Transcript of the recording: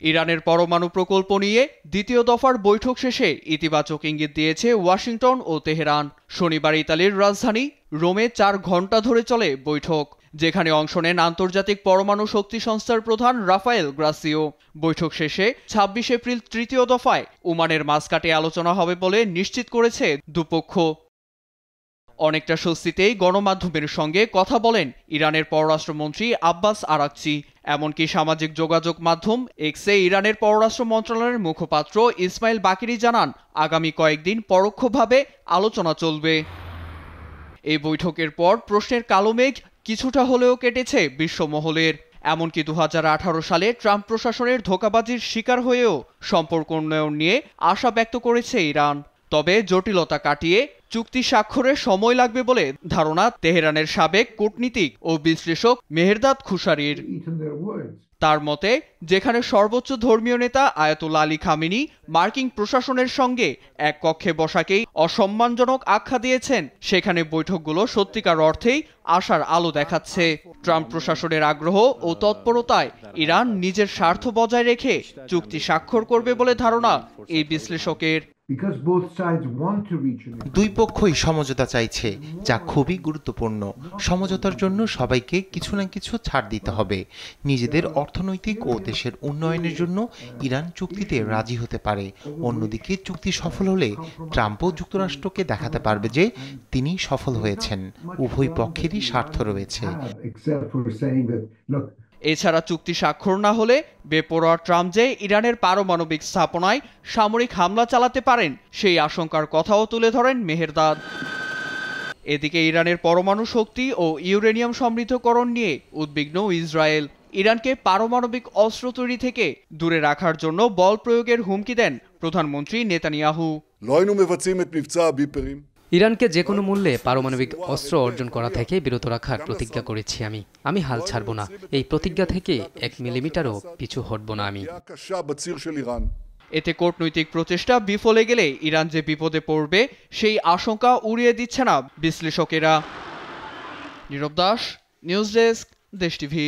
ইরানের পরমাণু প্রকল্প নিয়ে দ্বিতীয় দফার বৈঠক শেষে ইতিবাচক ইঙ্গিত দিয়েছে ওয়াশিংটন ও তেহরান। শনিবার ইতালির রাজধানী রোমে 4 ঘণ্টা ধরে চলে বৈঠক, যেখানে অংশ নেন আন্তর্জাতিক পরমাণু শক্তি সংস্থার প্রধান রাফায়েল গ্রাসিও। বৈঠক শেষে 26 এপ্রিল তৃতীয় দফায় ওমানের মাসকাটে আলোচনা হবে বলে নিশ্চিত করেছে দুপক্ষ। অনেকটা স্বস্তিতেই গণমাধ্যমের সঙ্গে কথা বলেন ইরানের পররাষ্ট্রমন্ত্রী আব্বাস আরাকচি। এমনকি সামাজিক যোগাযোগ মাধ্যম এক্সে ইরানের পররাষ্ট্র মন্ত্রণালয়ের মুখপাত্র ইসমাইল বাকিরি জানান, আগামী কয়েকদিন পরোক্ষভাবে আলোচনা চলবে। এই বৈঠকের পর প্রশ্নের কালো মেঘ কিছুটা হলেও কেটেছে বিশ্বমহলের। এমনকি 2018 সালে ট্রাম্প প্রশাসনের ধোঁকাবাজির শিকার হয়েও সম্পর্ক উন্নয়ন নিয়ে আশা ব্যক্ত করেছে ইরান। তবে জটিলতা কাটিয়ে চুক্তি স্বাক্ষরে সময় লাগবে বলে ধারণা তেহরানের সাবেক কূটনীতিক ও বিশ্লেষক মেহেরদাদ খুশারির। তার মতে, যেখানে সর্বোচ্চ ধর্মীয় নেতা আয়াতুল্লাহ আলী খামেনি মার্কিন প্রশাসনের সঙ্গে এক কক্ষে বসাকেই অসম্মানজনক আখ্যা দিয়েছেন, সেখানে বৈঠকগুলো সত্যিকার অর্থেই আশার আলো দেখাচ্ছে। ট্রাম্প প্রশাসনের আগ্রহ ও তৎপরতায় ইরান নিজের স্বার্থ বজায় রেখে চুক্তি স্বাক্ষর করবে বলে ধারণা এই বিশ্লেষকের। দুই পক্ষই সমঝোতা চাইছে, যা খুবই গুরুত্বপূর্ণ। সমঝোতার জন্য সবাইকে কিছু না কিছু ছাড় দিতে হবে। নিজেদের অর্থনৈতিক ও দেশের উন্নয়নের জন্য ইরান চুক্তিতে রাজি হতে পারে। অন্যদিকে চুক্তি সফল হলে ট্রাম্পও যুক্তরাষ্ট্রকে দেখাতে পারবে যে তিনি সফল হয়েছেন। উভয় পক্ষেরই স্বার্থ রয়েছে। এছাড়া চুক্তি স্বাক্ষর না হলে বেপরোয়া ট্রাম্প যে ইরানের পারমাণবিক স্থাপনায় সামরিক হামলা চালাতে পারেন, সেই আশঙ্কার কথাও তুলে ধরেন মেহেরদাদ। এদিকে ইরানের পরমাণু শক্তি ও ইউরেনিয়াম সমৃদ্ধকরণ নিয়ে উদ্বিগ্ন ইসরায়েল। ইরানকে পারমাণবিক অস্ত্র তৈরি থেকে দূরে রাখার জন্য বল প্রয়োগের হুমকি দেন প্রধানমন্ত্রী নেতানিয়াহু। ইরানকে যে কোনো মূল্যে পারমাণবিক অস্ত্র অর্জন করা থেকে বিরত রাখার প্রতিজ্ঞা করেছি আমি হাল ছাড়ব না। এই প্রতিজ্ঞা থেকে 1 মিলিমিটারও পিছু হটব না আমি। এতে কূটনৈতিক প্রচেষ্টা বিফলে গেলে ইরান যে বিপদে পড়বে সেই আশঙ্কা উড়িয়ে দিচ্ছে না বিশ্লেষকেরা। নীরব দাস, নিউজ ডেস্ক, দেশ টিভি।